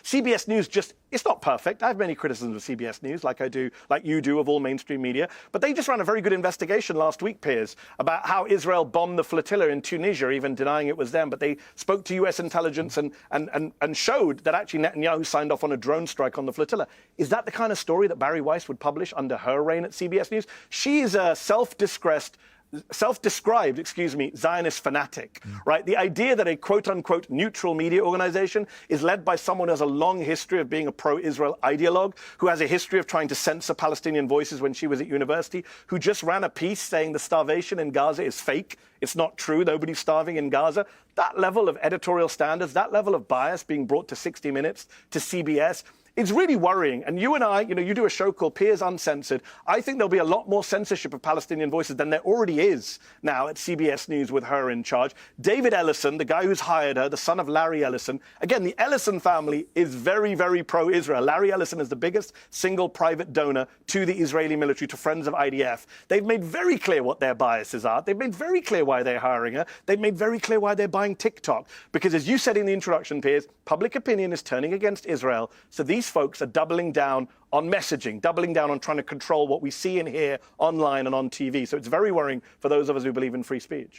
CBS News it's not perfect. I have many criticisms of CBS News, like you do of all mainstream media. But they just ran a very good investigation last week, Piers, about how Israel bombed the flotilla in Tunisia, even denying it was them. But they spoke to US intelligence and showed that actually Netanyahu signed off on a drone strike on the flotilla. Is that the kind of story that Barry Weiss would publish under her reign at CBS News? She is a self-described, Zionist fanatic, right? The idea that a quote-unquote neutral media organization is led by someone who has a long history of being a pro-Israel ideologue, who has a history of trying to censor Palestinian voices when she was at university, who just ran a piece saying the starvation in Gaza is fake. It's not true. Nobody's starving in Gaza. That level of editorial standards, that level of bias being brought to 60 Minutes, to CBS, it's really worrying. And you and I, you do a show called Piers Uncensored. I think there'll be a lot more censorship of Palestinian voices than there already is now at CBS News with her in charge. David Ellison, the guy who's hired her, the son of Larry Ellison. Again, the Ellison family is very, very pro-Israel. Larry Ellison is the biggest single private donor to the Israeli military, to Friends of IDF. They've made very clear what their biases are. They've made very clear why they're hiring her. They've made very clear why they're buying TikTok. Because as you said in the introduction, Piers, public opinion is turning against Israel. So these folks are doubling down on messaging, doubling down on trying to control what we see and hear online and on TV. So it's very worrying for those of us who believe in free speech.